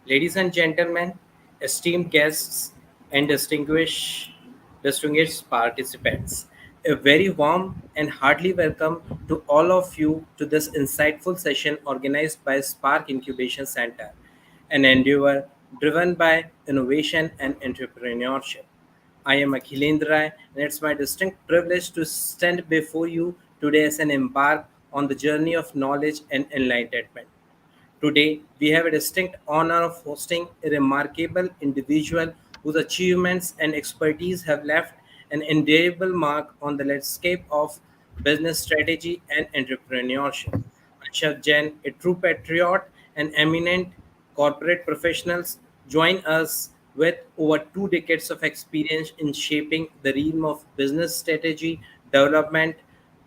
Ladies and gentlemen, esteemed guests, and distinguished participants, a very warm and heartily welcome to all of you to this insightful session organized by Spark Incubation Center, an endeavor driven by innovation and entrepreneurship. I am Akhilendra, and it's my distinct privilege to stand before you today as an embark on the journey of knowledge and enlightenment. Today, we have a distinct honor of hosting a remarkable individual whose achievements and expertise have left an indelible mark on the landscape of business strategy and entrepreneurship. Anshav Jain, a true patriot and eminent corporate professionals, join us with over 2 decades of experience in shaping the realm of business strategy, development,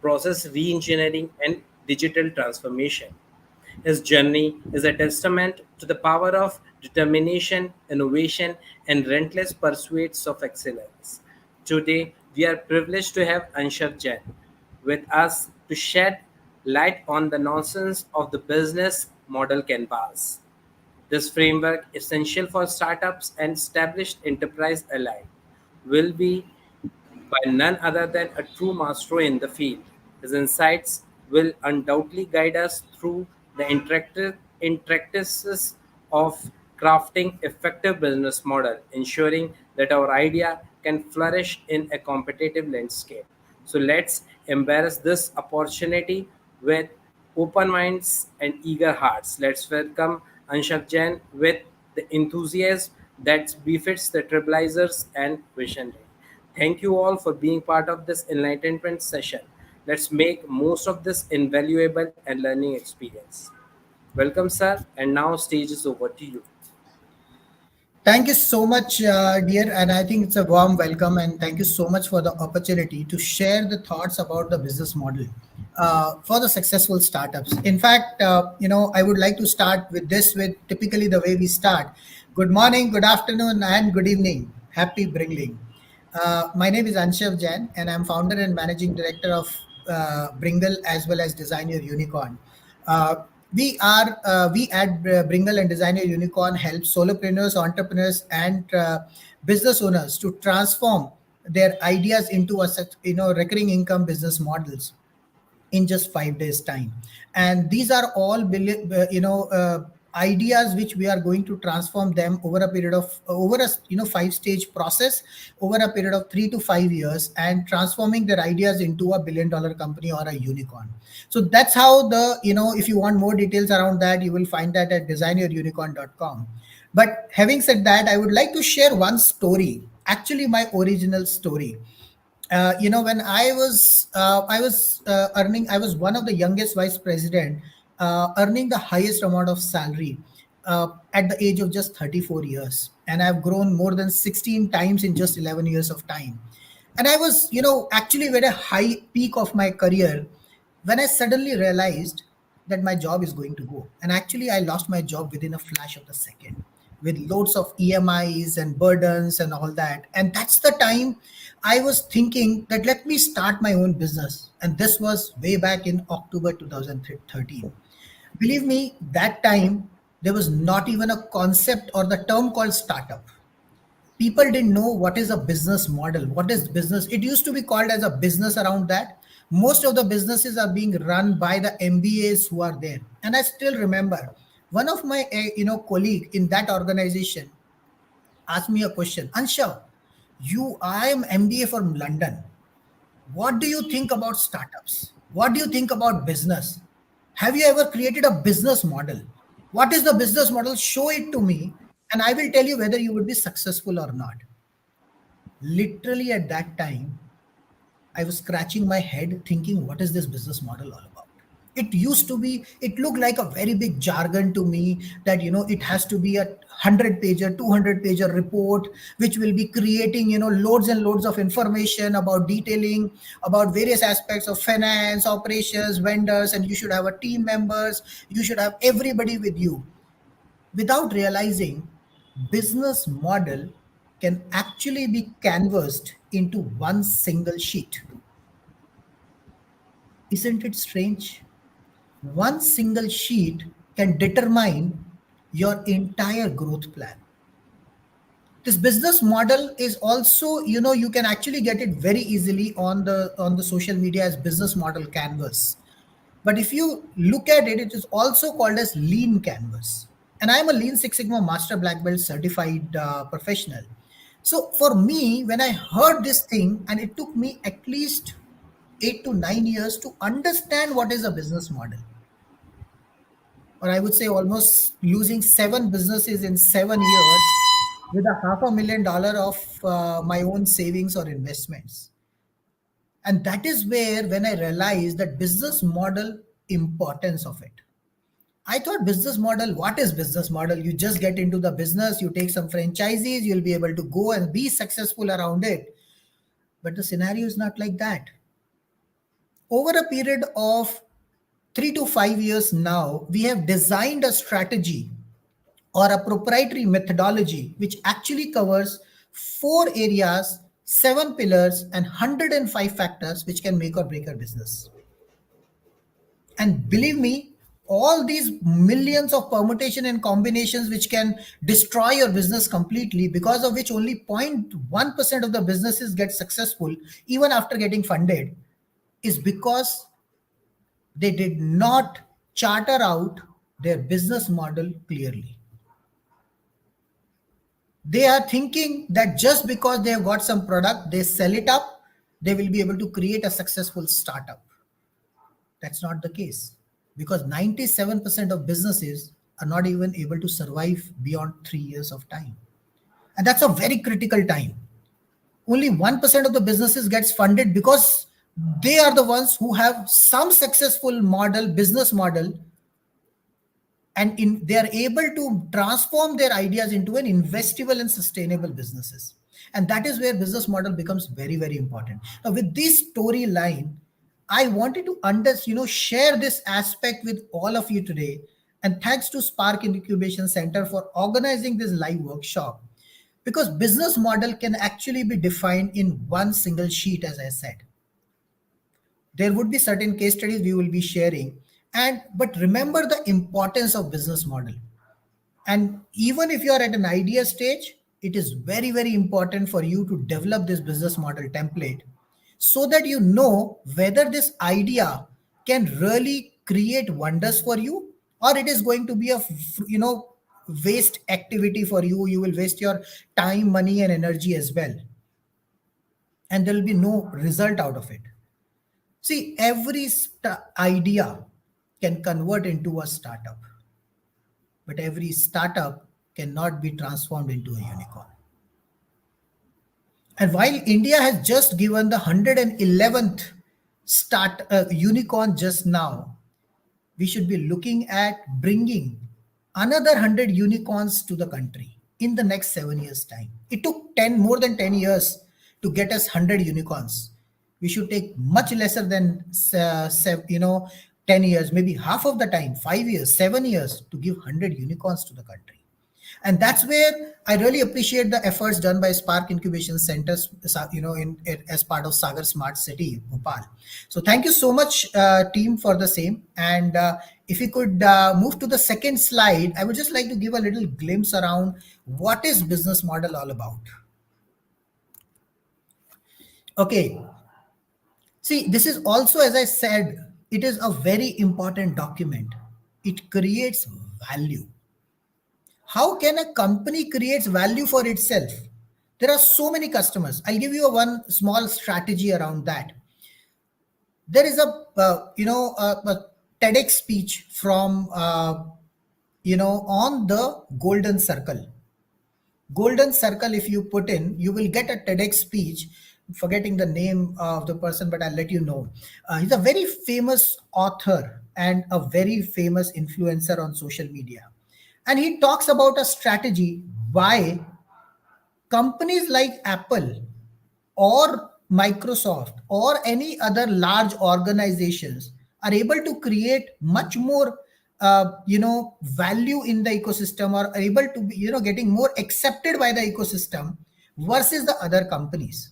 process reengineering, and digital transformation. His journey is a testament to the power of determination, innovation, and relentless pursuits of excellence. Today, we are privileged to have Anshav Jain with us to shed light on the nonsense of the business model canvas. This framework, essential for startups and established enterprise alike, will be by none other than a true master in the field. His insights will undoubtedly guide us through the intricacies of crafting effective business model, ensuring that our idea can flourish in a competitive landscape. So let's embrace this opportunity with open minds and eager hearts. Let's welcome Anshav Jain with the enthusiasm that befits the trailblazers and visionary. Thank you all for being part of this enlightenment session. Let's make most of this invaluable and learning experience. Welcome, sir, and now stage is over to you. Thank you so much, dear. And I think it's a warm welcome. And thank you so much for the opportunity to share the thoughts about the business model for the successful startups. In fact, I would like to start with this with typically the way we start. Good morning, good afternoon, and good evening. Happy Bringling. My name is Anshav Jain, and I'm founder and managing director of Bringle as well as Designer Unicorn. We at Bringle and Designer Unicorn help solopreneurs, entrepreneurs, and business owners to transform their ideas into recurring income business models in just 5 days time. And these are all ideas which we are going to transform them over a period of over a 5 stage process over a period of 3 to 5 years, and transforming their ideas into a $1 billion company or a unicorn. So that's how if you want more details around that, you will find that at designyourunicorn.com. But having said that, I would like to share one story, actually my original story. When I was earning, I was one of the youngest vice president, earning the highest amount of salary at the age of just 34 years, and I've grown more than 16 times in just 11 years of time. And I was, actually at a high peak of my career when I suddenly realized that my job is going to go. And actually, I lost my job within a flash of the second with loads of EMIs and burdens and all that. And that's the time I was thinking that let me start my own business. And this was way back in October 2013. Believe me, that time there was not even a concept or the term called startup. People didn't know what is a business model, what is business. It used to be called as a business around that. Most of the businesses are being run by the MBAs who are there. And I still remember one of my colleague in that organization asked me a question. Anshav, I am MBA from London. What do you think about startups? What do you think about business? Have you ever created a business model? What is the business model? Show it to me, and I will tell you whether you would be successful or not. Literally at that time, I was scratching my head thinking, what is this business model all about? It used to be, it looked like a very big jargon to me that, it has to be a 100 pager, 200 pager report, which will be creating, loads and loads of information about detailing about various aspects of finance, operations, vendors, and you should have a team members, you should have everybody with you, without realizing business model can actually be canvassed into one single sheet. Isn't it strange? One single sheet can determine your entire growth plan. This business model is also, you can actually get it very easily on the social media as business model canvas. But if you look at it, it is also called as lean canvas. And I am a lean Six Sigma master black belt certified professional. So for me, when I heard this thing, and it took me at least 8 to 9 years to understand what is a business model, or I would say almost losing seven businesses in 7 years with a $500,000 of my own savings or investments. And that is where when I realized that business model importance of it. I thought business model, what is business model? You just get into the business, you take some franchisees, you'll be able to go and be successful around it. But the scenario is not like that. Over a period of 3 to 5 years now, we have designed a strategy or a proprietary methodology which actually covers 4 areas, 7 pillars, and 105 factors which can make or break a business. And believe me, all these millions of permutation and combinations which can destroy your business completely, because of which only 0.1% of the businesses get successful even after getting funded, is because they did not charter out their business model clearly. They are thinking that just because they have got some product, they sell it up, they will be able to create a successful startup. That's not the case, because 97% of businesses are not even able to survive beyond 3 years of time. And that's a very critical time. Only 1% of the businesses gets funded because they are the ones who have some successful model, business model, and they are able to transform their ideas into an investable and sustainable businesses. And that is where business model becomes very, very important. Now with this storyline, I wanted to share this aspect with all of you today. And thanks to Spark Incubation Center for organizing this live workshop, because business model can actually be defined in one single sheet. As I said, there would be certain case studies we will be sharing, and but remember the importance of business model. And even if you are at an idea stage, it is very, very important for you to develop this business model template, so that you know whether this idea can really create wonders for you, or it is going to be a waste activity for you. You will waste your time, money, and energy as well, and there will be no result out of it. See, every idea can convert into a startup, but every startup cannot be transformed into a unicorn. And while India has just given the 111th unicorn just now, we should be looking at bringing another 100 unicorns to the country in the next 7 years' time. It took more than 10 years to get us 100 unicorns. We should take much lesser than 10 years, maybe half of the time, 5 years, 7 years, to give 100 unicorns to the country. And that's where I really appreciate the efforts done by Spark Incubation Centers, as part of Sagar Smart City, Bhopal. So thank you so much, team, for the same. And if we could move to the second slide, I would just like to give a little glimpse around what is business model all about. Okay. See, this is also, as I said, it is a very important document. It creates value. How can a company create value for itself? There are so many customers. I'll give you one small strategy around that. There is a TEDx speech from on the golden circle. Golden circle, if you put in, you will get a TEDx speech. I'm forgetting the name of the person, but I'll let you know. He's a very famous author and a very famous influencer on social media. And he talks about a strategy why companies like Apple or Microsoft or any other large organizations are able to create much more value in the ecosystem, or are able to be getting more accepted by the ecosystem versus the other companies.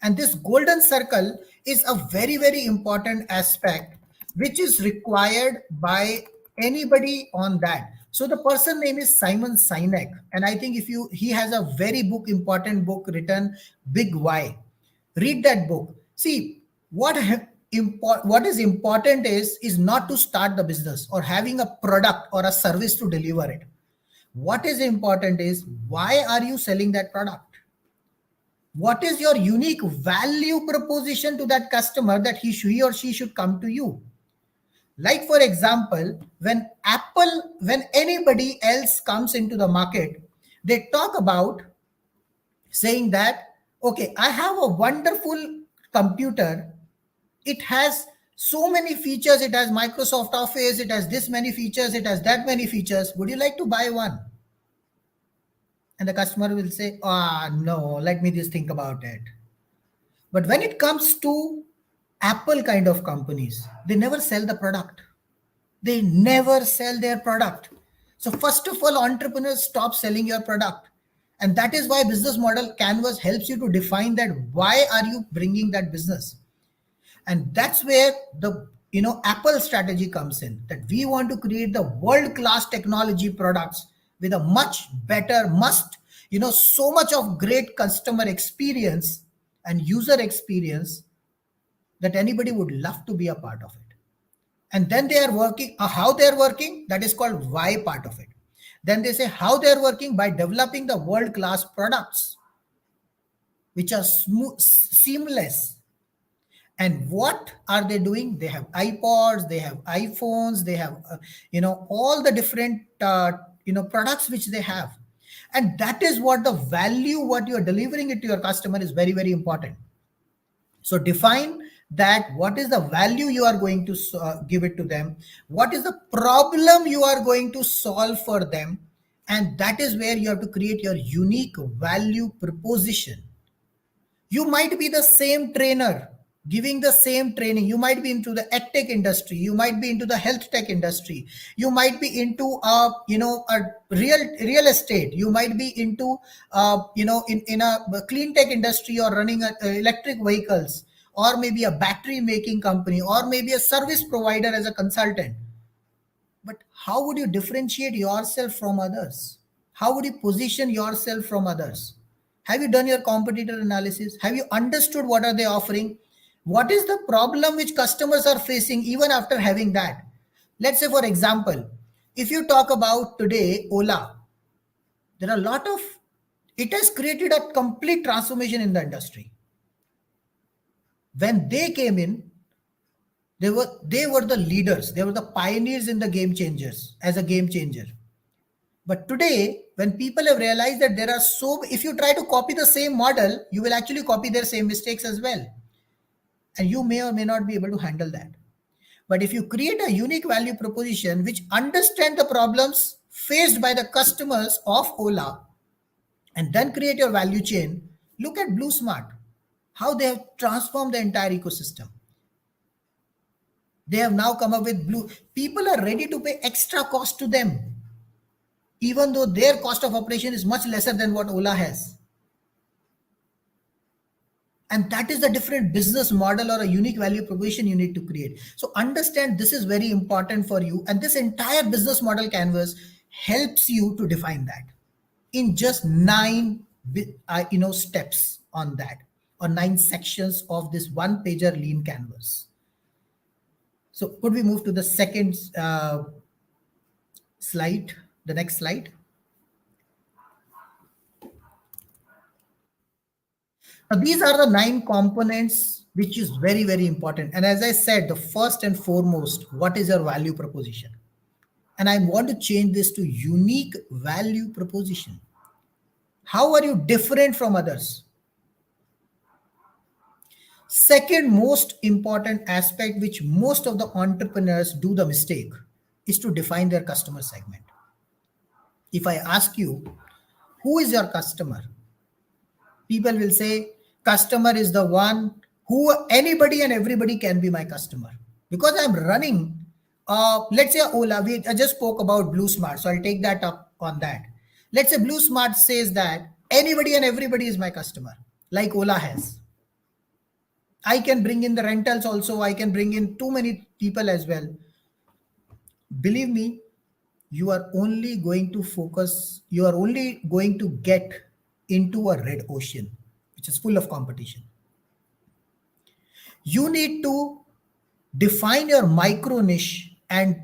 And this golden circle is a very, very important aspect which is required by anybody on that. So the person name is Simon Sinek, and I think if you he has a very important book written, Big Why. Read that book. See what is important is not to start the business or having a product or a service to deliver it. What is important is, why are you selling that product? What is your unique value proposition to that customer that he or she should come to you? Like for example, when anybody else comes into the market, they talk about saying that, okay, I have a wonderful computer. It has so many features. It has Microsoft Office. It has this many features. It has that many features. Would you like to buy one? And the customer will say, ah, no, let me just think about it. But when it comes to Apple kind of companies, they never sell the product. They never sell their product. So first of all, entrepreneurs, stop selling your product. And that is why business model canvas helps you to define that why are you bringing that business. And that's where the Apple strategy comes in, that we want to create the world class technology products with a much better must so much of great customer experience and user experience that anybody would love to be a part of it. And then they are working, how they are working, that is called why part of it. Then they say how they are working by developing the world class products which are smooth, seamless. And what are they doing? They have iPods, they have iPhones, they have all the different products which they have. And that is what the value what you are delivering it to your customer is very, very important. So define that what is the value you are going to give it to them, what is the problem you are going to solve for them, and that is where you have to create your unique value proposition. You might be the same trainer giving the same training. You might be into the edtech industry, you might be into the health tech industry, you might be into a real estate, you might be into in a clean tech industry, or running electric vehicles, or maybe a battery making company, or maybe a service provider as a consultant. But how would you differentiate yourself from others? How would you position yourself from others? Have you done your competitor analysis? Have you understood what are they offering? What is the problem which customers are facing even after having that? Let's say, for example, if you talk about today Ola, there are a lot of, it has created a complete transformation in the industry. When they came in, they were the leaders, they were the pioneers in the game changers, as a game changer. But today, when people have realized that there are if you try to copy the same model, you will actually copy their same mistakes as well. And you may or may not be able to handle that. But if you create a unique value proposition which understand the problems faced by the customers of Ola, and then create your value chain, look at Blue Smart, how they have transformed the entire ecosystem. They have now come up with Blue. People are ready to pay extra cost to them, even though their cost of operation is much lesser than what Ola has. And that is the different business model or a unique value proposition you need to create. So understand this is very important for you. And this entire business model canvas helps you to define that in just 9 steps on that, or 9 sections of this one pager lean canvas. So could we move to the second slide, the next slide? Now, these are the 9 components which is very, very important. And as I said, the first and foremost, what is your value proposition? And I want to change this to unique value proposition. How are you different from others? Second most important aspect, which most of the entrepreneurs do the mistake, is to define their customer segment. If I ask you, who is your customer? People will say, customer is the one who anybody and everybody can be my customer. Because I'm running, let's say Ola, I just spoke about Blue Smart, so I'll take that up on that. Let's say Blue Smart says that anybody and everybody is my customer, like Ola has. I can bring in the rentals also, I can bring in too many people as well. Believe me, you are only going to focus, you are only going to get into a red ocean, which is full of competition. You need to define your micro niche and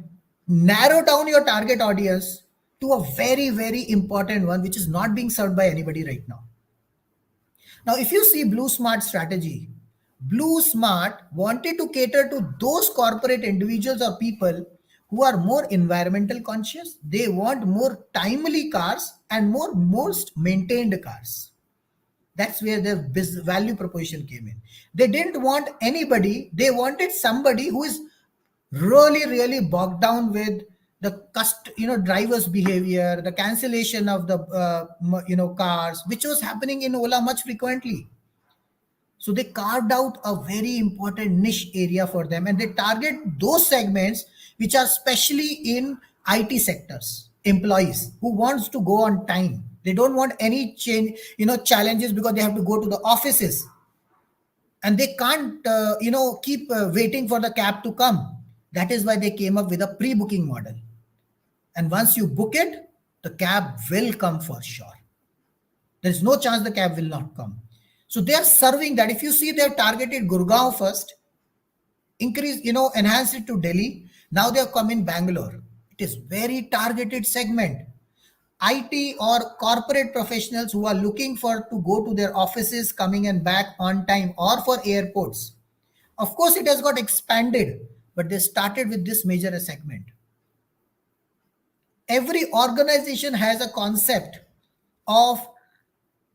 narrow down your target audience to a very, very important one, which is not being served by anybody right now. Now, if you see Blue Smart strategy, Blue Smart wanted to cater to those corporate individuals or people who are more environmental conscious. They want more timely cars and more most maintained cars. That's where the value proposition came in. They didn't want anybody, they wanted somebody who is really, really bogged down with the driver's behavior, the cancellation of the cars, which was happening in Ola much frequently. So they carved out a very important niche area for them, and they target those segments which are especially in IT sectors, employees who wants to go on time. They don't want any change, challenges, because they have to go to the offices and they can't, keep waiting for the cab to come. That is why they came up with a pre-booking model. And once you book it, the cab will come for sure. There is no chance the cab will not come. So they are serving that. If you see, they have targeted Gurgaon first, enhanced it to Delhi. Now they have come in Bangalore. It is very targeted segment. IT or corporate professionals who are looking for to go to their offices, coming and back on time, or for airports. Of course, it has got expanded, but they started with this major segment. Every organization has a concept of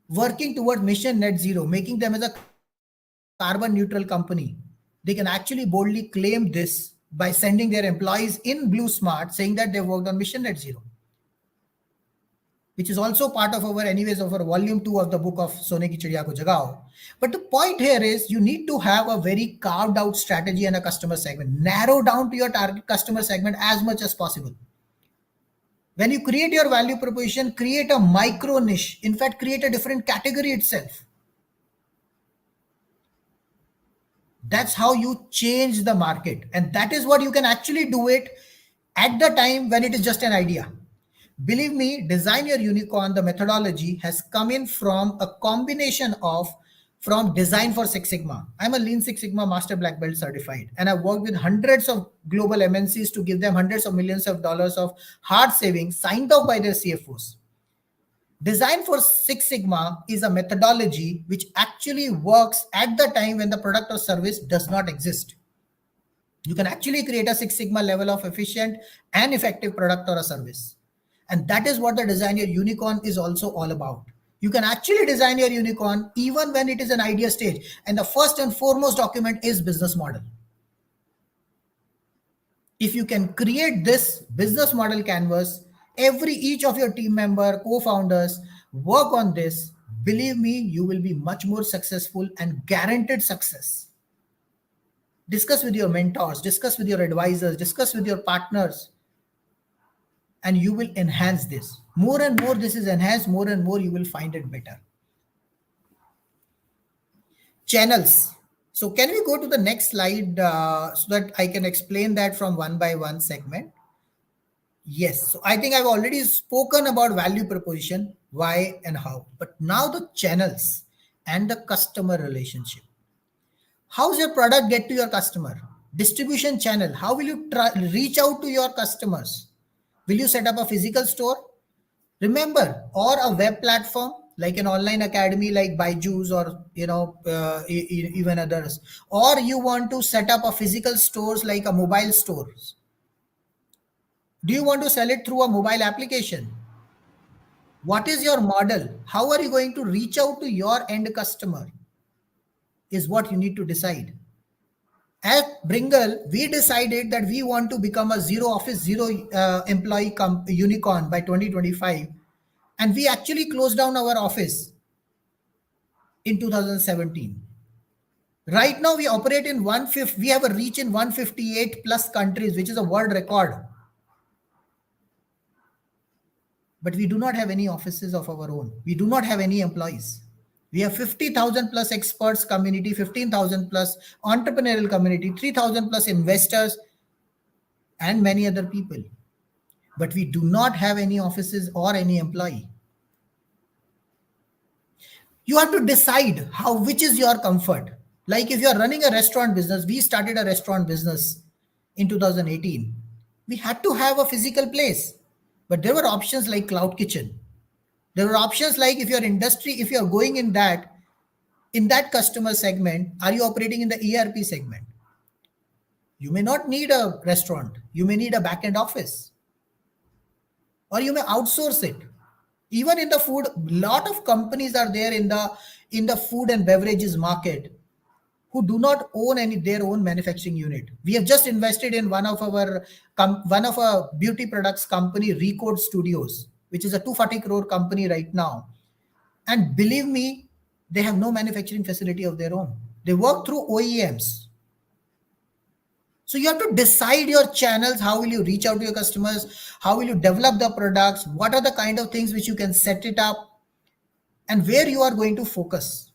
working towards mission net zero, making them as a carbon neutral company. They can actually boldly claim this by sending their employees in Blue Smart saying that they worked on mission net zero, which is also part of our volume 2 of the book of Sone Ki Chidiya Ko Jagao. But the point here is you need to have a very carved out strategy and a customer segment. Narrow down to your target customer segment as much as possible. When you create your value proposition, create a micro niche. In fact, create a different category itself. That's how you change the market. And that is what you can actually do it at the time when it is just an idea. Believe me, design your unicorn, the methodology has come in from a combination of from design for Six Sigma. I'm a Lean Six Sigma Master Black Belt certified, and I've worked with hundreds of global MNCs to give them hundreds of millions of dollars of hard savings signed off by their CFOs. Design for Six Sigma is a methodology which actually works at the time when the product or service does not exist. You can actually create a Six Sigma level of efficient and effective product or a service. And that is what the design your unicorn is also all about. You can actually design your unicorn even when it is an idea stage. And the first and foremost document is business model. If you can create this business model canvas, each of your team member, co-founders work on this, believe me, you will be much more successful and guaranteed success. Discuss with your mentors, discuss with your advisors, discuss with your partners, and you will enhance this. More and more this is enhanced, more and more you will find it better. Channels. So can we go to the next slide so that I can explain that from one by one segment? Yes. So I think I've already spoken about value proposition, why and how. But now the channels and the customer relationship. How's your product get to your customer? Distribution channel. How will you reach out to your customers? Will you set up a physical store? Remember, or a web platform like an online academy like Byju's or even others, or you want to set up a physical stores like a mobile stores. Do you want to sell it through a mobile application? What is your model? How are you going to reach out to your end customer is what you need to decide. At Bringle, we decided that we want to become a zero office, zero employee unicorn by 2025. And we actually closed down our office in 2017. Right now, we operate in we have a reach in 158 plus countries, which is a world record. But we do not have any offices of our own. We do not have any employees. We have 50,000 plus experts community, 15,000 plus entrepreneurial community, 3,000 plus investors. and many other people. But we do not have any offices or any employee. You have to decide how, which is your comfort. Like if you are running a restaurant business, we started a restaurant business in 2018. We had to have a physical place, but there were options like cloud kitchen. There were options like if your industry, if you are going in that customer segment, are you operating in the ERP segment? You may not need a restaurant. You may need a back end office, or you may outsource it. Even in the food, lot of companies are there in the food and beverages market who do not own any their own manufacturing unit. We have just invested in one of our beauty products company, Recode Studios, which is a 240 crore company right now. And believe me, they have no manufacturing facility of their own. They work through OEMs. So you have to decide your channels. How will you reach out to your customers? How will you develop the products? What are the kind of things which you can set it up, and where you are going to focus?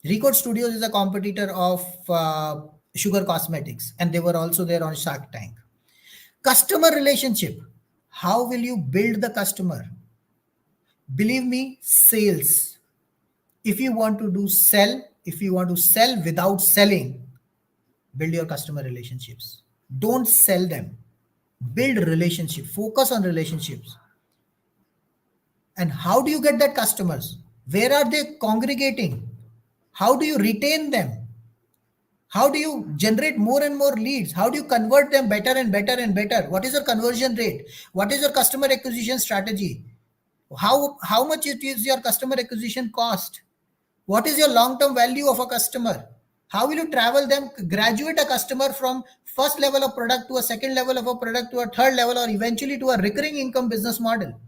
Recode Studios is a competitor of Sugar Cosmetics, and they were also there on Shark Tank. Customer relationship. How will you build the customer? Believe me, sales. If you want to do sell, if you want to sell without selling, build your customer relationships. Don't sell them. Build relationship. Focus on relationships. And how do you get that customers? Where are they congregating? How do you retain them? How do you generate more and more leads? How do you convert them better and better and better? What is your conversion rate? What is your customer acquisition strategy? How much it is your customer acquisition cost? What is your long-term value of a customer? How will you travel them, graduate a customer from first level of product to a second level of a product to a third level, or eventually to a recurring income business model?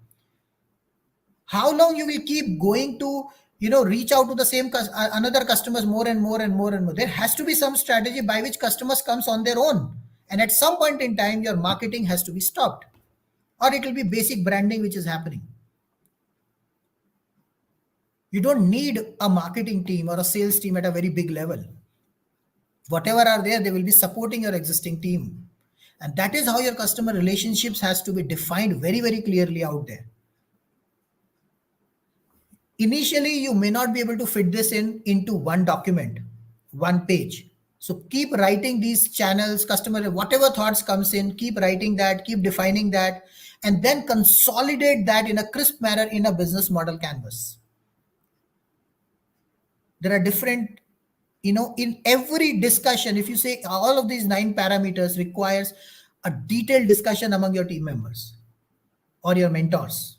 How long you will keep going to reach out to the same another customers more and more and more and more? There has to be some strategy by which customers comes on their own, and at some point in time your marketing has to be stopped, or it will be basic branding which is happening. You don't need a marketing team or a sales team at a very big level. Whatever are there, they will be supporting your existing team, and that is how your customer relationships has to be defined very, very clearly out there. Initially you may not be able to fit this into one document, one page. So keep writing these channels, customer, whatever thoughts comes in, keep writing that, keep defining that, and then consolidate that in a crisp manner in a business model canvas. There are different, in every discussion, if you say all of these 9 parameters requires a detailed discussion among your team members or your mentors.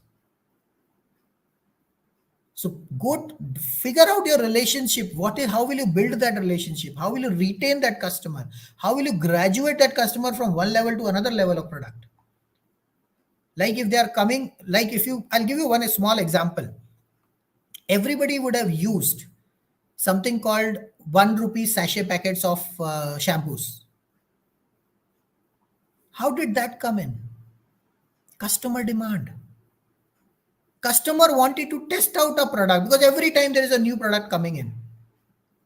So go figure out your relationship. How will you build that relationship? How will you retain that customer? How will you graduate that customer from one level to another level of product? Like if they are coming, like I'll give you one small example. Everybody would have used something called 1 rupee sachet packets of shampoos. How did that come in? Customer demand. Customer wanted to test out a product because every time there is a new product coming in.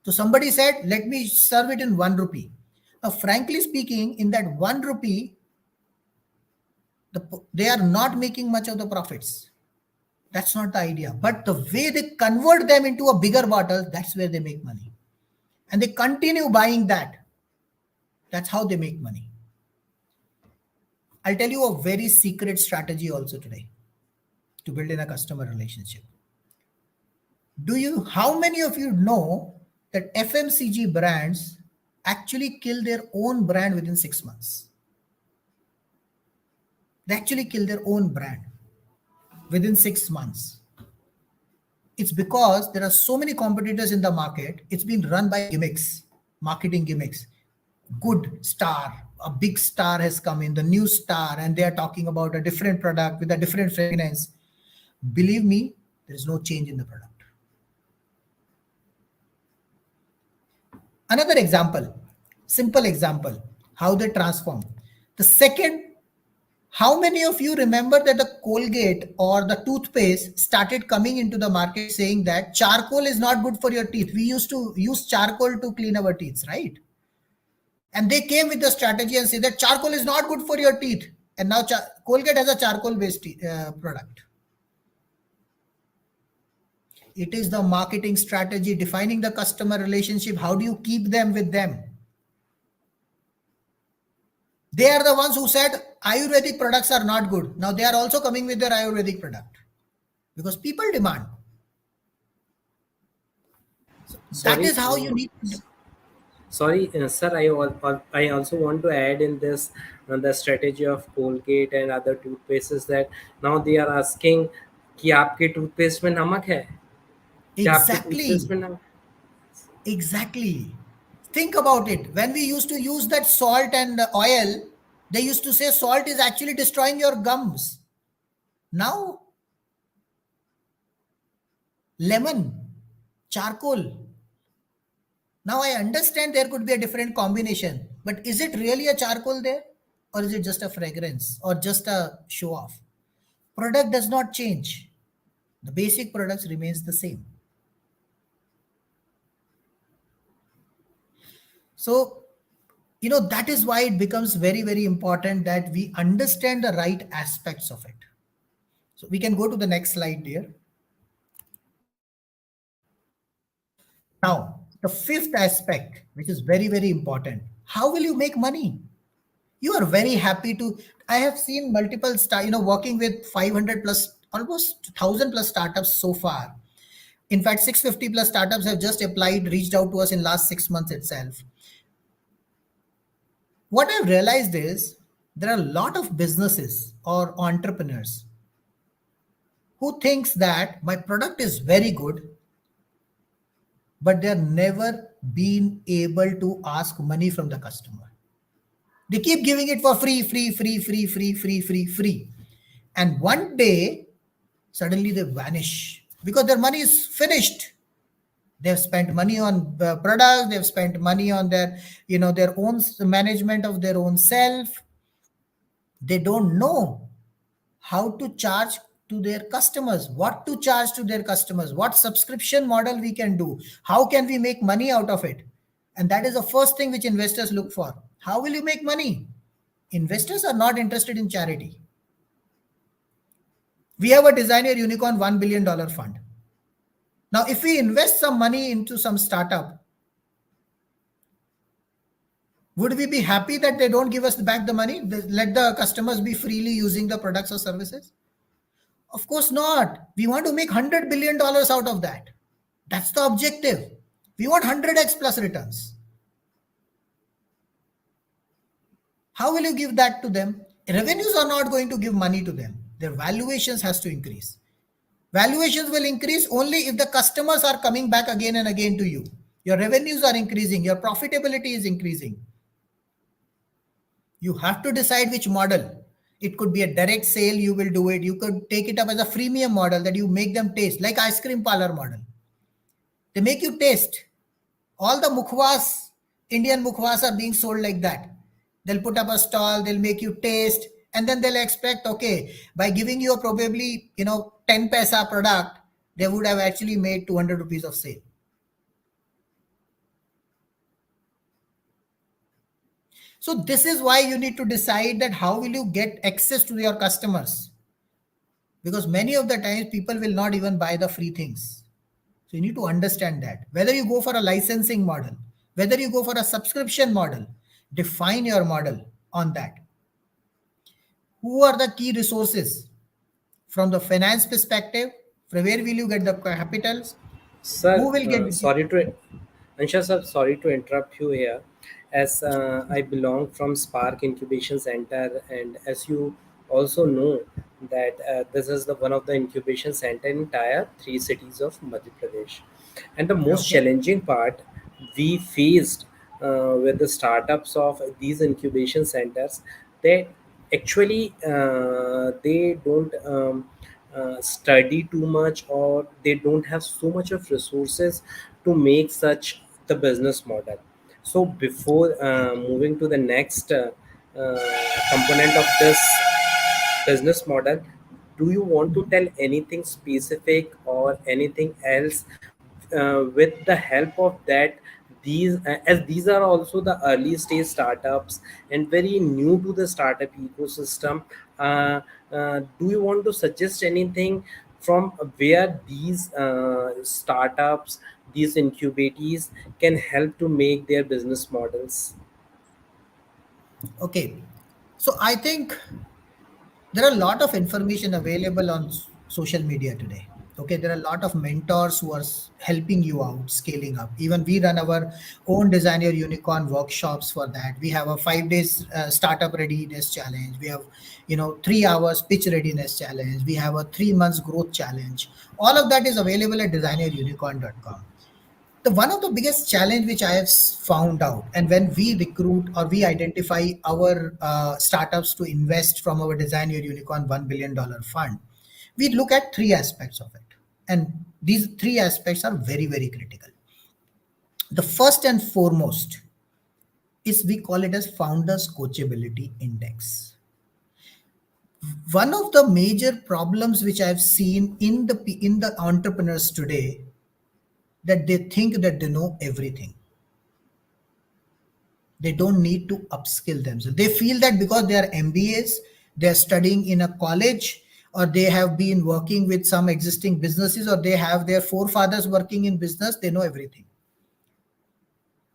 So somebody said, let me serve it in 1 rupee. Now, frankly speaking, in that 1 rupee, they are not making much of the profits. That's not the idea. But the way they convert them into a bigger bottle, that's where they make money. And they continue buying that. That's how they make money. I'll tell you a very secret strategy also today to build in a customer relationship. How many of you know that FMCG brands actually kill their own brand within 6 months? They actually kill their own brand within 6 months. It's because there are so many competitors in the market. It's been run by gimmicks, marketing gimmicks. Good star, a big star has come in, the new star, and they are talking about a different product with a different fragrance. Believe me, there is no change in the product. Another example, simple example, how they transform. The second, how many of you remember that the Colgate or the toothpaste started coming into the market saying that charcoal is not good for your teeth? We used to use charcoal to clean our teeth, right? And they came with the strategy and say that charcoal is not good for your teeth. And now Colgate has a charcoal based product. It is the marketing strategy, defining the customer relationship. How do you keep them with them? They are the ones who said Ayurvedic products are not good. Now they are also coming with their Ayurvedic product because people demand. So that Sorry, is how you need to. sorry, sir. I also want to add in this the strategy of Colgate and other toothpastes that now they are asking कि आपके toothpaste में नमक है क्या आपके toothpaste Exactly. में नमक Exactly. Think about it. When we used to use that salt and oil, they used to say salt is actually destroying your gums. Now, lemon, charcoal. Now I understand there could be a different combination, but is it really a charcoal there? Or is it just a fragrance or just a show off? Product does not change. The basic products remains the same. So, that is why it becomes very, very important that we understand the right aspects of it. So we can go to the next slide, dear. Now, the fifth aspect, which is very, very important. How will you make money? You are very happy to. I have seen multiple working with 500 plus, almost 1000 plus startups so far. In fact, 650 plus startups have just applied, reached out to us in last 6 months itself. What I've realized is there are a lot of businesses or entrepreneurs who thinks that my product is very good, but they're never been able to ask money from the customer. They keep giving it for free, free, free, free, free, free, free, free. And one day, suddenly they vanish because their money is finished. They've spent money on products, they've spent money on their own management of their own self. They don't know how to charge to their customers, what to charge to their customers, what subscription model we can do, how can we make money out of it. And that is the first thing which investors look for. How will you make money? Investors are not interested in charity. We have a designer unicorn $1 billion fund. Now if we invest some money into some startup, would we be happy that they don't give us back the money? Let the customers be freely using the products or services? Of course not. We want to make $100 billion out of that. That's the objective. We want 100x plus returns. How will you give that to them? Revenues are not going to give money to them. Their valuations has to increase. Valuations will increase only if the customers are coming back again and again to you. Your revenues are increasing. Your profitability is increasing. You have to decide which model. It could be a direct sale, you will do it. You could take it up as a freemium model that you make them taste, like ice cream parlor model. They make you taste. All the mukhwas, Indian mukhwas are being sold like that. They'll put up a stall, they'll make you taste, and then they'll expect, okay, by giving you a probably 10 paisa product, they would have actually made 200 rupees of sale. So this is why you need to decide that how will you get access to your customers, because many of the times people will not even buy the free things. So you need to understand that whether you go for a licensing model, whether you go for a subscription model, define your model on that. Who are the key resources from the finance perspective? From where will you get the capital? sir? Who will get Sorry to Ansha sir, sorry to interrupt you here. As I belong from Spark Incubation Center, and as you also know that this is the one of the incubation center in entire three cities of Madhya Pradesh, and the most okay? challenging part we faced with the startups of these incubation centers, they actually they don't study too much, or they don't have so much of resources to make such the business model. So before moving to the next component of this business model, do you want to tell anything specific or anything else with the help of that as these are also the early stage startups and very new to the startup ecosystem, uh, do you want to suggest anything from where these startups, these incubatees can help to make their business models? Okay. So I think there are a lot of information available on social media today. Okay, there are a lot of mentors who are helping you out scaling up. Even we run our own design your unicorn workshops for that. We have a 5 days startup readiness challenge. We have 3 hours pitch readiness challenge. We have a 3 months growth challenge. All of that is available at designerunicorn.com. The one of the biggest challenge which I have found out, and when we recruit or we identify our startups to invest from our design your unicorn $1 billion fund, we look at three aspects of it, and these three aspects are very very critical. The first and foremost is we call it as founders coachability index. One of the major problems which I've seen in the entrepreneurs today, that they think that they know everything. They don't need to upskill themselves. They feel that because they are MBAs, they're studying in a college, or they have been working with some existing businesses, or they have their forefathers working in business, they know everything.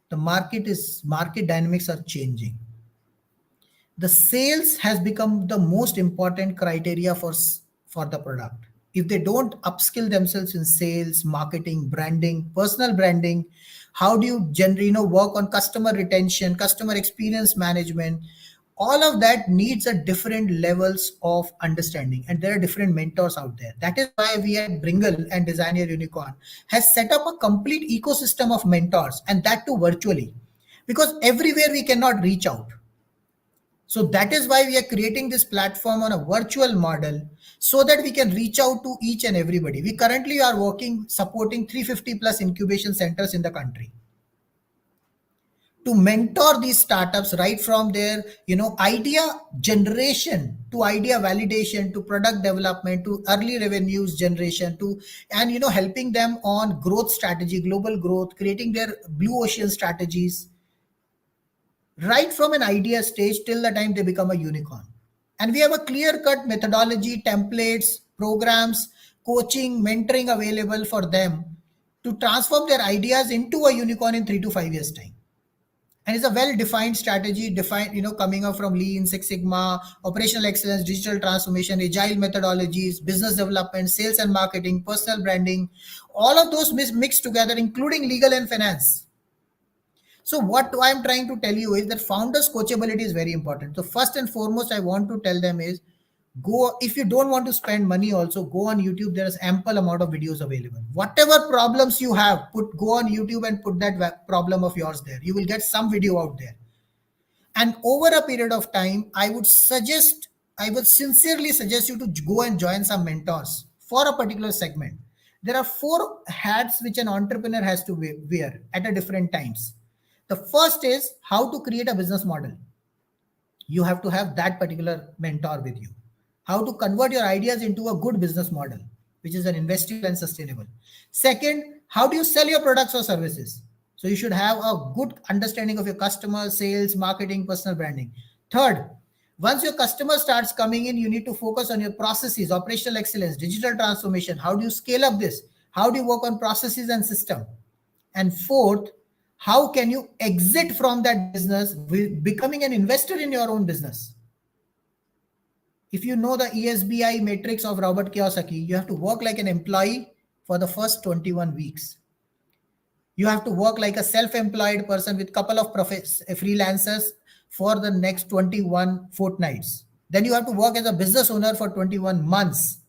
The market dynamics are changing. The sales has become the most important criteria for the product. If they don't upskill themselves in sales, marketing, branding, personal branding, how do you generally work on customer retention, customer experience management, all of that needs a different levels of understanding, and there are different mentors out there. That is why we at Bringle and Design Your Unicorn has set up a complete ecosystem of mentors, and that too virtually, because everywhere we cannot reach out. So that is why we are creating this platform on a virtual model, so that we can reach out to each and everybody. We currently are working supporting 350 plus incubation centers in the country to mentor these startups right from their idea generation to idea validation to product development to early revenues generation to, and helping them on growth strategy, global growth, creating their blue ocean strategies, right from an idea stage till the time they become a unicorn. And we have a clear cut methodology, templates, programs, coaching, mentoring available for them to transform their ideas into a unicorn in 3 to 5 years' time. And it's a well defined strategy, defined, coming up from Lean, Six Sigma, operational excellence, digital transformation, agile methodologies, business development, sales and marketing, personal branding, all of those mixed together, including legal and finance. So what I'm trying to tell you is that founders coachability is very important. So first and foremost, I want to tell them is, go, if you don't want to spend money, also go on YouTube. There is ample amount of videos available. Whatever problems you have, go on YouTube and put that problem of yours there. You will get some video out there. And over a period of time, I would sincerely suggest you to go and join some mentors for a particular segment. There are four hats which an entrepreneur has to wear at a different times. The first is how to create a business model. You have to have that particular mentor with you. How to convert your ideas into a good business model, which is an investable and sustainable. Second, how do you sell your products or services? So you should have a good understanding of your customer, sales, marketing, personal branding. Third, once your customer starts coming in, you need to focus on your processes, operational excellence, digital transformation. How do you scale up this? How do you work on processes and system? And fourth, how can you exit from that business becoming an investor in your own business? If you know the ESBI matrix of Robert Kiyosaki, you have to work like an employee for the first 21 weeks. You have to work like a self-employed person with couple of freelancers for the next 21 fortnights. Then you have to work as a business owner for 21 months,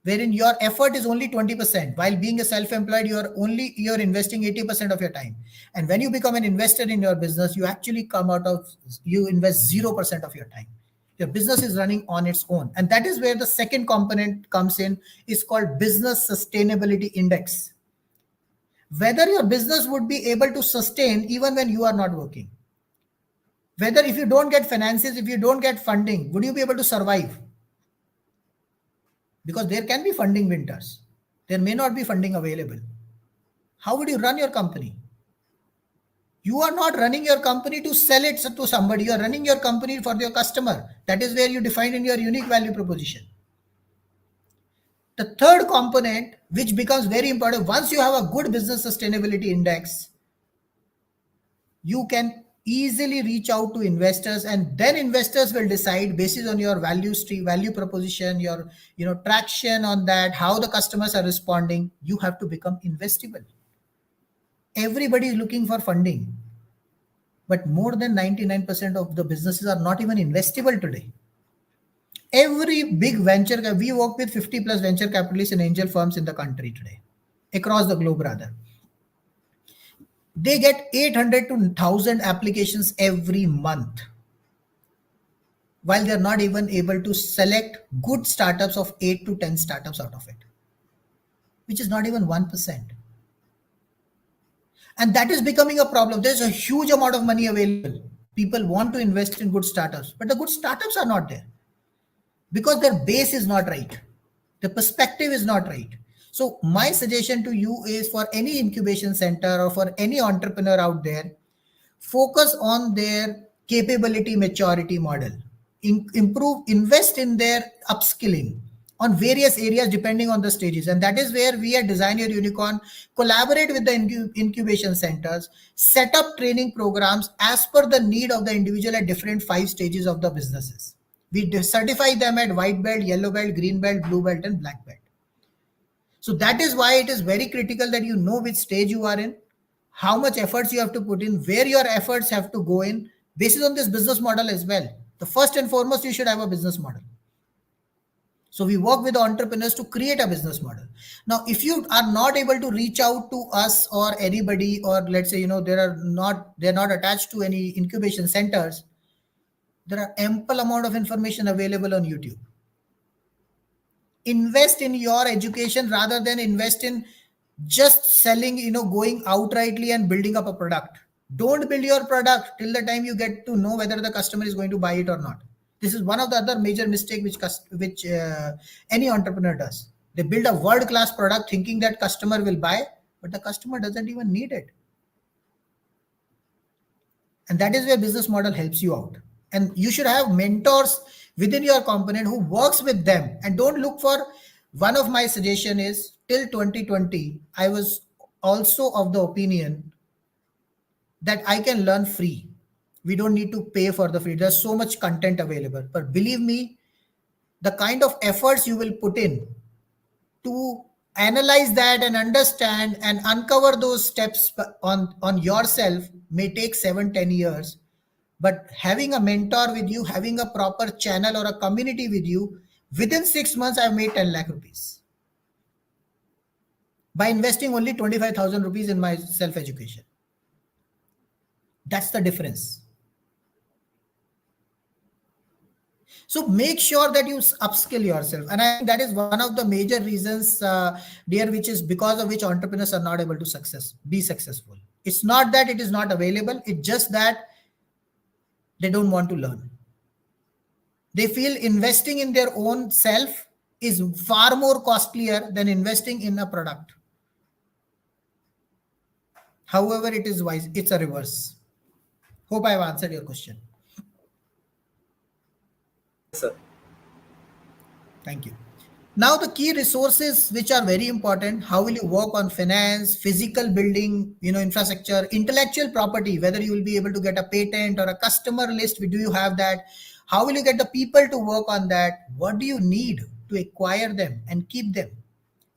wherein your effort is only 20%. While being a self-employed, you're investing 80% of your time. And when you become an investor in your business, you invest 0% of your time. Your business is running on its own. And that is where the second component comes in, is called business sustainability index. Whether your business would be able to sustain even when you are not working. Whether if you don't get finances, if you don't get funding, would you be able to survive? Because there can be funding winters. There may not be funding available. How would you run your company? You are not running your company to sell it to somebody. You are running your company for your customer. That is where you define in your unique value proposition. The third component, which becomes very important, once you have a good business sustainability index, you can easily reach out to investors, and then investors will decide based on your value stream, value proposition, your traction on that, how the customers are responding. You have to become investable. Everybody is looking for funding, but more than 99% of the businesses are not even investable today. Every big venture, we work with 50 plus venture capitalists and angel firms in the country today, across the globe rather. They get 800 to 1000 applications every month, while they're not even able to select good startups of 8 to 10 startups out of it, which is not even 1%. And that is becoming a problem. There's a huge amount of money available. People want to invest in good startups, but the good startups are not there because their base is not right. The perspective is not right. So my suggestion to you is, for any incubation center or for any entrepreneur out there, focus on their capability maturity model. Improve, invest in their upskilling on various areas depending on the stages. And that is where we at Design Your Unicorn collaborate with the incubation centers, set up training programs as per the need of the individual at different 5 stages of the businesses. We certify them at white belt, yellow belt, green belt, blue belt, and black belt. So that is why it is very critical that you know which stage you are in, how much efforts you have to put in, where your efforts have to go in, based on this business model as well. The first and foremost, you should have a business model. So we work with the entrepreneurs to create a business model. Now, if you are not able to reach out to us or anybody, or let's say, they're not attached to any incubation centers, there are ample amount of information available on YouTube. Invest in your education rather than invest in just selling, going outrightly and building up a product. Don't build your product till the time you get to know whether the customer is going to buy it or not. This is one of the other major mistake which any entrepreneur does. They build a world class product thinking that customer will buy, but the customer doesn't even need it. And that is where business model helps you out. And you should have mentors within your component who works with them, and don't look for. One of my suggestion is, till 2020 I was also of the opinion that I can learn free. We don't need to pay for the free. There's so much content available. But believe me, the kind of efforts you will put in to analyze that and understand and uncover those steps on yourself may take 7-10 years. But having a mentor with you, having a proper channel or a community with you, within 6 months I've made 10 lakh rupees by investing only 25,000 rupees in my self education. That's the difference. So make sure that you upskill yourself. And I think that is one of the major reasons, dear, which is because of which entrepreneurs are not able to be successful. It's not that it is not available. It's just that they don't want to learn. They feel investing in their own self is far more costlier than investing in a product. However, it is wise. It's a reverse. Hope I have answered your question. Sir. Thank you. Now the key resources which are very important. How will you work on finance, physical building, infrastructure, intellectual property, whether you will be able to get a patent or a customer list. Do you have that? How will you get the people to work on that? What do you need to acquire them and keep them?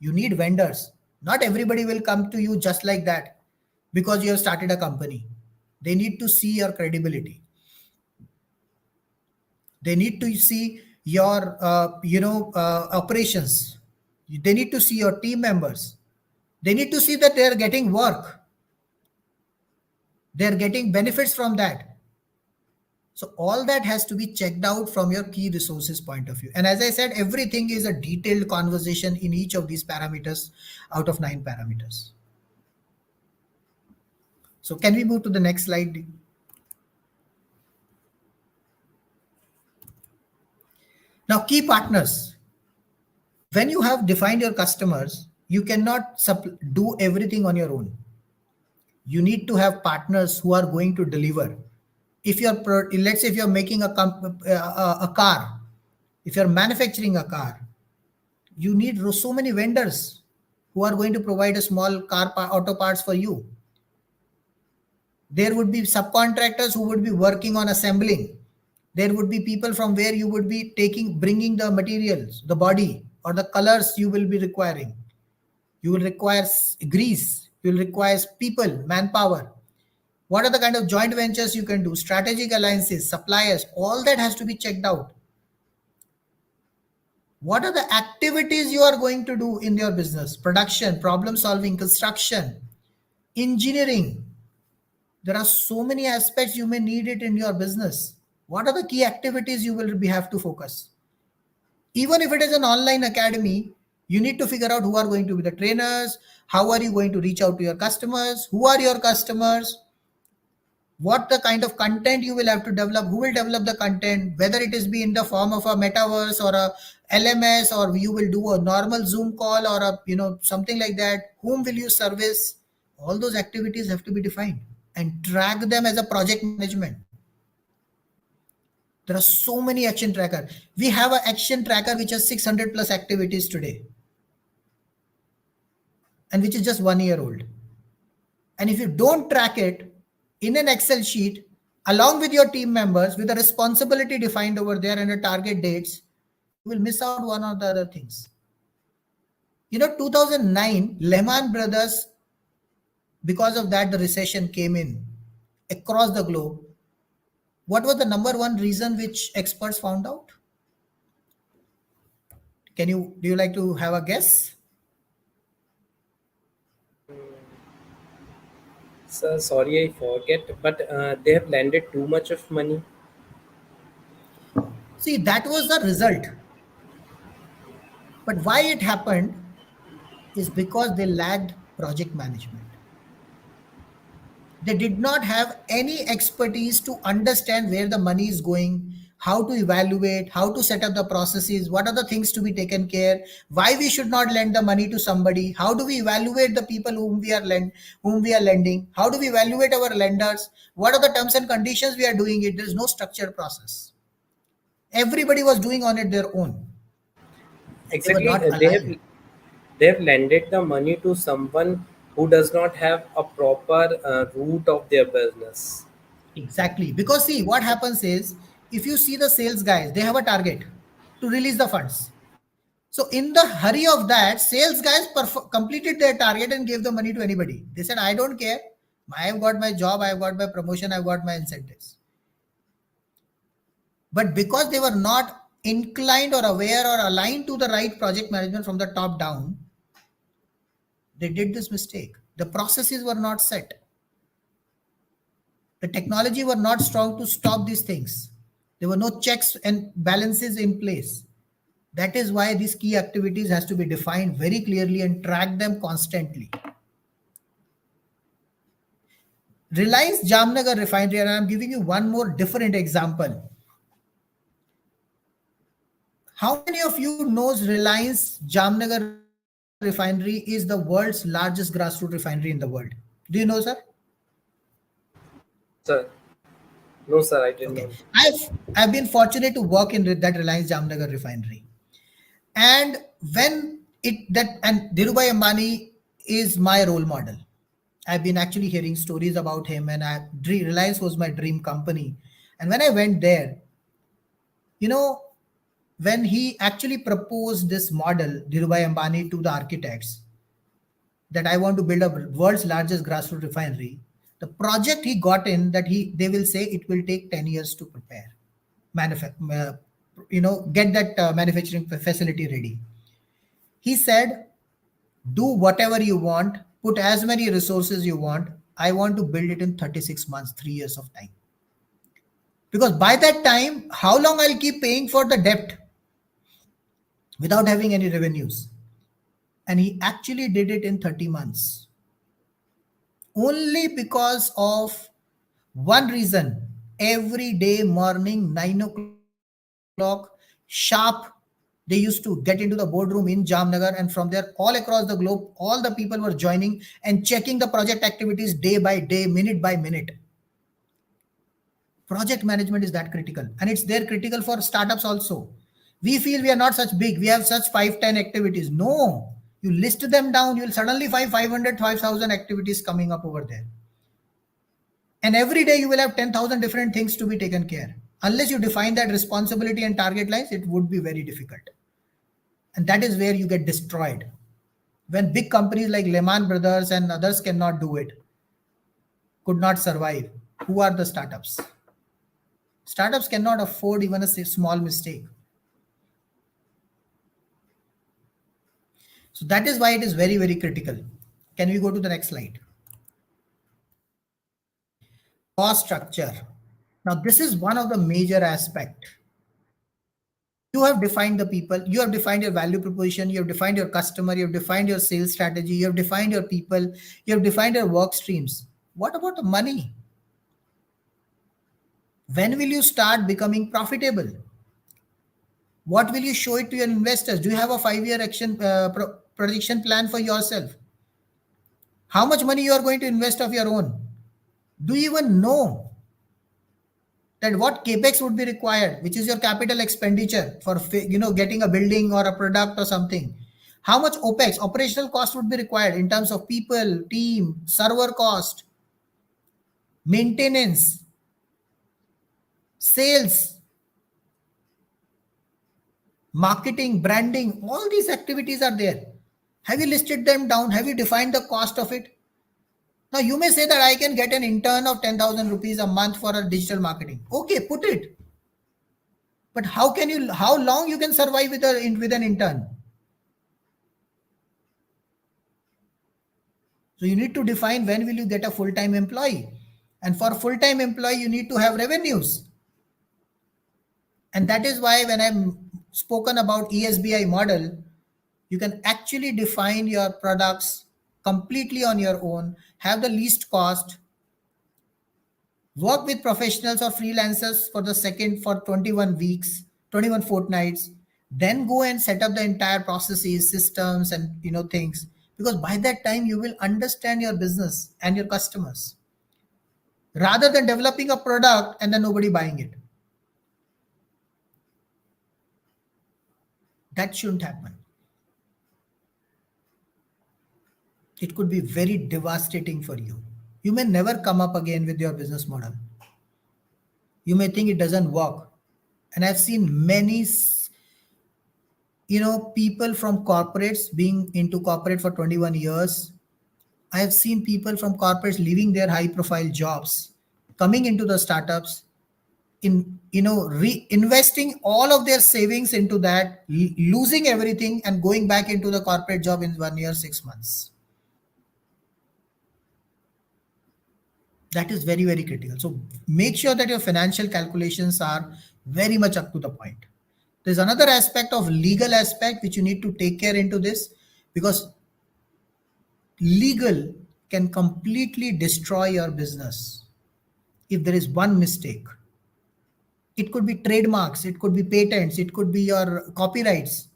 You need vendors. Not everybody will come to you just like that because you have started a company. They need to see your credibility. They need to see your operations. They need to see your team members. They need to see that they are getting work. They are getting benefits from that. So all that has to be checked out from your key resources point of view. And as I said, everything is a detailed conversation in each of these parameters out of 9 parameters. So can we move to the next slide? Now, key partners. When you have defined your customers, you cannot do everything on your own. You need to have partners who are going to deliver. If you're, let's say, if you're making a car, if you're manufacturing a car, you need so many vendors who are going to provide a small auto parts for you. There would be subcontractors who would be working on assembling. There would be people from where you would be bringing the materials, the body or the colors you will be requiring. You will require grease. You will require people, manpower. What are the kind of joint ventures you can do? Strategic alliances, suppliers, all that has to be checked out. What are the activities you are going to do in your business? Production, problem solving, construction, engineering. There are so many aspects you may need it in your business. What are the key activities you will have to focus? Even if it is an online academy, you need to figure out who are going to be the trainers, how are you going to reach out to your customers, who are your customers, what the kind of content you will have to develop, who will develop the content, whether it is be in the form of a metaverse or a LMS, or you will do a normal Zoom call or a something like that. Whom will you service? All those activities have to be defined and track them as a project management. There are so many action tracker. We have an action tracker which has 600 plus activities today, and which is just 1 year old. And if you don't track it in an Excel sheet along with your team members with a responsibility defined over there and a target dates, you will miss out one or the other things. 2009, Lehman Brothers, because of that, the recession came in across the globe. What was the number one reason which experts found out? Do you like to have a guess? Sir, sorry, I forget, but they have landed too much of money. See, that was the result. But why it happened is because they lacked project management. They did not have any expertise to understand where the money is going, how to evaluate, how to set up the processes, what are the things to be taken care, why we should not lend the money to somebody, how do we evaluate the people whom we are lending, how do we evaluate our lenders, what are the terms and conditions we are doing it. There is no structured process. Everybody was doing on it their own. They were Exactly, not aligned. they have lended the money to someone who does not have a proper root of their business. Exactly. Because see, what happens is, if you see the sales guys, they have a target to release the funds. So in the hurry of that, sales guys completed their target and gave the money to anybody. They said, I don't care. I've got my job, I've got my promotion, I've got my incentives. But because they were not inclined or aware or aligned to the right project management from the top down, they did this mistake. The processes were not set. The technology were not strong to stop these things. There were no checks and balances in place. That is why these key activities has to be defined very clearly and track them constantly. Reliance Jamnagar refinery, and I'm giving you one more different example. How many of you knows Reliance Jamnagar refinery is the world's largest grassroots refinery in the world? Do you know, sir? Sir, no, sir, I didn't Okay. know. I've been fortunate to work in that Reliance Jamnagar refinery. And when it that and Dhirubhai Ambani is my role model. I've been actually hearing stories about him, and Reliance was my dream company. And when I went there, you know, when he actually proposed this model, Dhirubhai Ambani, to the architects, that I want to build a world's largest grassroots refinery, the project he got in, that they will say it will take 10 years to prepare, get that manufacturing facility ready. He said, do whatever you want, put as many resources you want. I want to build it in 36 months, 3 years of time. Because by that time, how long I'll keep paying for the debt without having any revenues? And he actually did it in 30 months. Only because of one reason: every day morning, 9 o'clock, sharp, They used to get into the boardroom in Jamnagar, and from there, all across the globe, all the people were joining and checking the project activities day by day, minute by minute. Project management is that critical, and it's there critical for startups also. We feel we are not such big, we have such 5, 10 activities. No, you list them down, you'll suddenly find 500, 5,000 activities coming up over there. And every day you will have 10,000 different things to be taken care. Unless you define that responsibility and target lines, it would be very difficult. And that is where you get destroyed. When big companies like Lehman Brothers and others cannot do it, could not survive, who are the startups? Startups cannot afford even a small mistake. So that is why it is very, very critical. Can we go to the next slide? Cost structure. Now, this is one of the major aspect. You have defined the people, you have defined your value proposition, you have defined your customer, you have defined your sales strategy, you have defined your people, you have defined your work streams. What about the money? When will you start becoming profitable? What will you show it to your investors? Do you have a 5-year action prediction plan for yourself? How much money you are going to invest of your own? Do you even know that what capex would be required, which is your capital expenditure for getting a building or a product or something? How much opex, operational cost, would be required in terms of people, team, server cost, maintenance, sales, marketing, branding? All these activities are there. Have you listed them down? Have you defined the cost of it? Now you may say that I can get an intern of 10,000 rupees a month for a digital marketing. Okay, put it. But how long you can survive with an intern? So you need to define when will you get a full-time employee. And for a full-time employee, you need to have revenues. And that is why when I'm spoken about ESBI model, you can actually define your products completely on your own, have the least cost, work with professionals or freelancers for 21 weeks, 21 fortnights, then go and set up the entire processes, systems, and things. Because by that time you will understand your business and your customers, rather than developing a product and then nobody buying it. That shouldn't happen. It could be very devastating for you. You may never come up again with your business model. You may think it doesn't work. And I've seen many people from corporates being into corporate for 21 years. I have seen people from corporates leaving their high profile jobs, coming into the startups, in reinvesting all of their savings into that, losing everything and going back into the corporate job in 1 year, 6 months. That is very, very critical. So make sure that your financial calculations are very much up to the point. There's another aspect of legal aspect which you need to take care into this, because legal can completely destroy your business if there is one mistake. It could be trademarks, it could be patents, it could be your copyrights.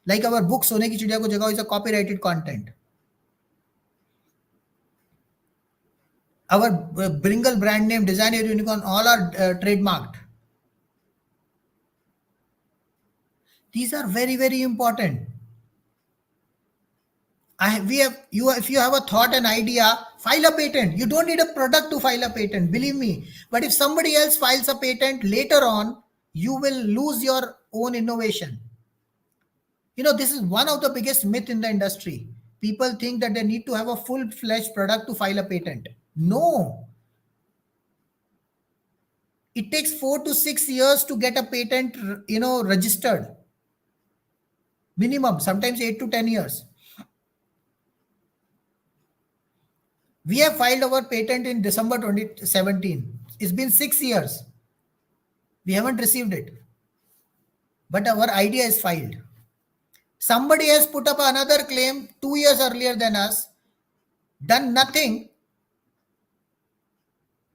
Like our book Sone Ki Chidiya Ko Jagao is a copyrighted content. Our Bringle brand name, Design Your Unicorn, all are trademarked. These are very, very important. If you have a thought, an idea, file a patent. You don't need a product to file a patent, believe me. But if somebody else files a patent later on, you will lose your own innovation. This is one of the biggest myth in the industry. People think that they need to have a full-fledged product to file a patent. No. It takes 4 to 6 years to get a patent, registered. Minimum, sometimes 8 to 10 years. We have filed our patent in December 2017. It's been 6 years. We haven't received it. But our idea is filed. Somebody has put up another claim 2 years earlier than us, done nothing.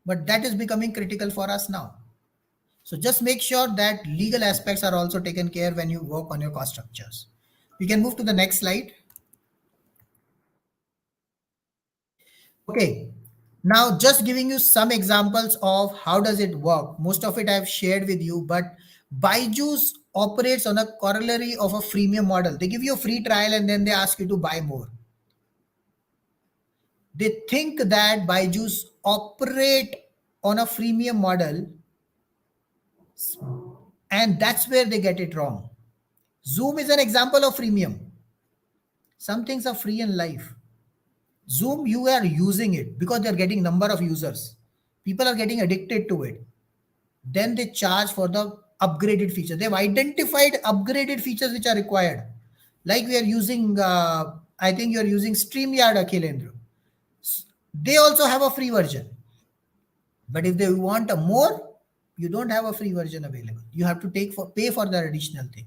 But that is becoming critical for us now. So just make sure that legal aspects are also taken care when you work on your cost structures. We can move to the next slide. Okay. Now just giving you some examples of how does it work. Most of it I've shared with you, but Byju's operates on a corollary of a freemium model. They give you a free trial and then they ask you to buy more. They think that Byju's operate on a freemium model, and that's where they get it wrong. Zoom is an example of freemium. Some things are free in life. Zoom, you are using it because they're getting number of users. People are getting addicted to it. Then they charge for the upgraded features. They've identified upgraded features which are required. Like we are using, I think you're using StreamYard, Akhilendra. They also have a free version. But if they want a more, you don't have a free version available. You have to pay for the additional thing.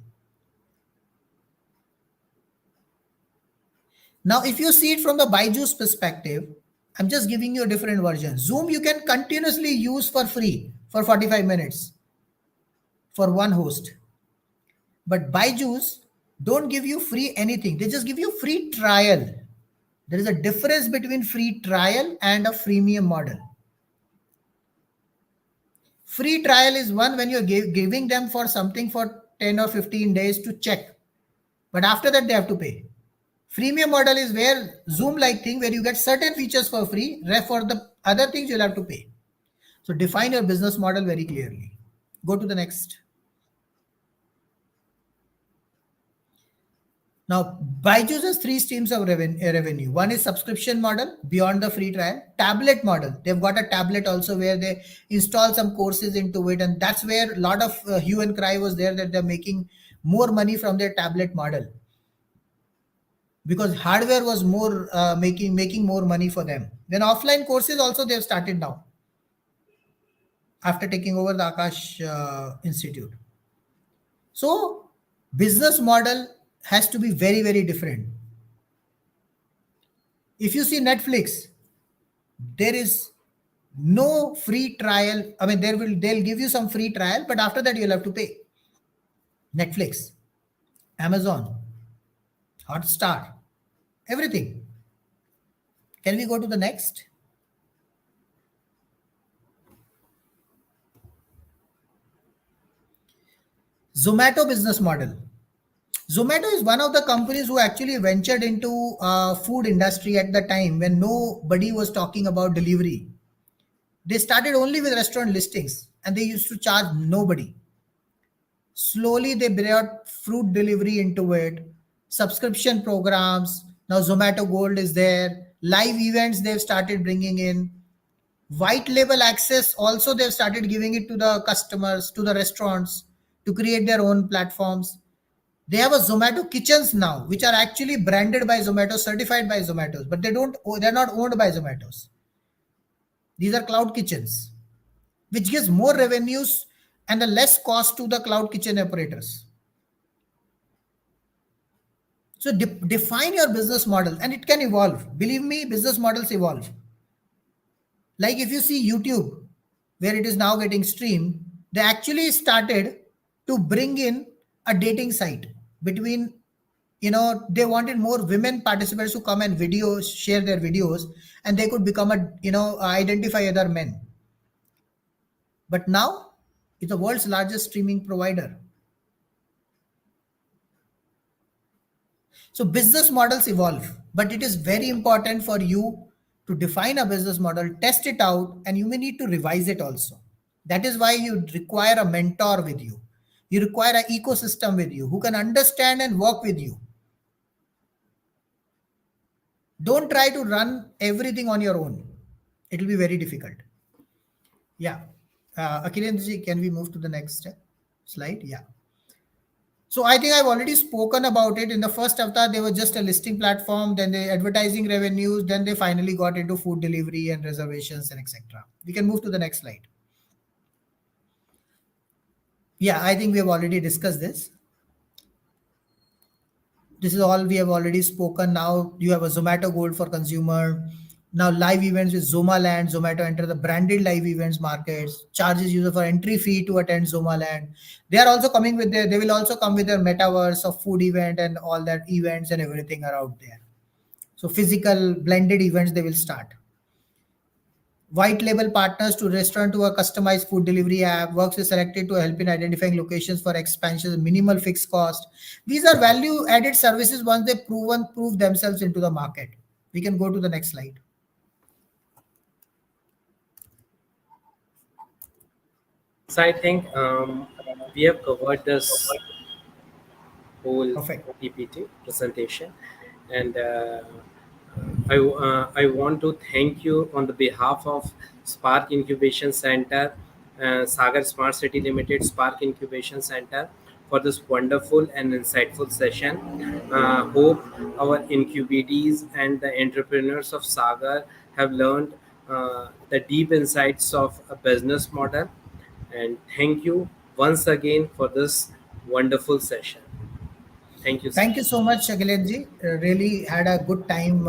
Now, if you see it from the Byju's perspective, I'm just giving you a different version. Zoom you can continuously use for free for 45 minutes for one host. But Byju's don't give you free anything. They just give you free trial. There is a difference between free trial and a freemium model. Free trial is one when you're giving them for something for 10 or 15 days to check. But after that, they have to pay. Freemium model is where Zoom like thing where you get certain features for free, for the other things you'll have to pay. So define your business model very clearly. Go to the next. Now, Byju's has three streams of revenue. One is subscription model beyond the free trial. Tablet model. They've got a tablet also where they install some courses into it. And that's where a lot of hue and cry was there that they're making more money from their tablet model. Because hardware was more making more money for them. Then offline courses also they've started now after taking over the Akash Institute. So business model has to be very, very different. If you see Netflix, there is no free trial. I mean, they'll give you some free trial, but after that you'll have to pay. Netflix, Amazon, Hotstar, everything. Can we go to the next? Zomato business model. Zomato is one of the companies who actually ventured into food industry at the time when nobody was talking about delivery. They started only with restaurant listings and they used to charge nobody. Slowly they brought fruit delivery into it, subscription programs. Now Zomato Gold is there. Live events they've started bringing in. White label access also they've started giving it to the customers, to the restaurants to create their own platforms. They have a Zomato kitchens now, which are actually branded by Zomato, certified by Zomatos, but they're not owned by Zomatos. These are cloud kitchens, which gives more revenues and the less cost to the cloud kitchen operators. So define your business model and it can evolve. Believe me, business models evolve. Like if you see YouTube, where it is now getting streamed, they actually started to bring in a dating site between, they wanted more women participants who come and share their videos, and they could become identify other men. But now it's the world's largest streaming provider. So business models evolve, but it is very important for you to define a business model, test it out, and you may need to revise it also. That is why you require a mentor with you. You require an ecosystem with you who can understand and work with you. Don't try to run everything on your own. It will be very difficult. Yeah. Akhilenji, can we move to the next slide? Yeah. So I think I've already spoken about it. In the first avatar, they were just a listing platform, then the advertising revenues, then they finally got into food delivery and reservations and etc. We can move to the next slide. Yeah, I think we have already discussed this. This is all we have already spoken. Now you have a Zomato Gold for consumer. Now live events with Zomaland, Zomato enter the branded live events markets, charges user for entry fee to attend Zomaland. They are also coming with their, they will also come with their metaverse of food event and all that events and everything are out there. So physical blended events they will start. White label partners to restaurant to a customized food delivery app. Works is selected to help in identifying locations for expansion, minimal fixed cost. These are value added services once they prove themselves into the market. We can go to the next slide. So I think we have covered this whole Perfect. PPT presentation, and I want to thank you on the behalf of Spark Incubation Center, Sagar Smart City Limited, Spark Incubation Center, for this wonderful and insightful session. Hope our incubatees and the entrepreneurs of Sagar have learned the deep insights of a business model. And thank you once again for this wonderful session. Thank you, sir. Thank you so much, Agilenji. Really had a good time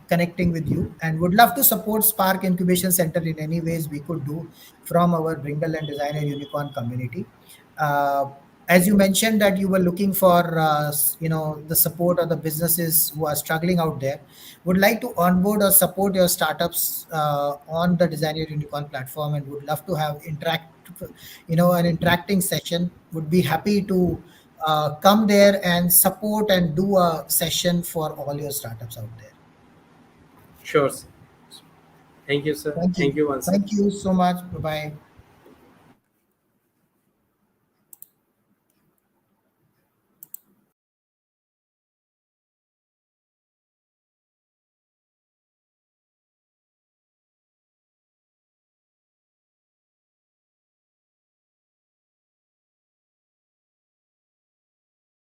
connecting with you and would love to support Spark Incubation Center in any ways we could do from our Bringle and Designer Unicorn community. Uh, as you mentioned that you were looking for, the support of the businesses who are struggling out there, would like to onboard or support your startups on the Designer Unicorn platform and would love to have an interacting session. Would be happy to come there and support and do a session for all your startups out there. Sure, sir. Thank you, sir. Thank Thank you. you once Thank again. you so much. Bye bye.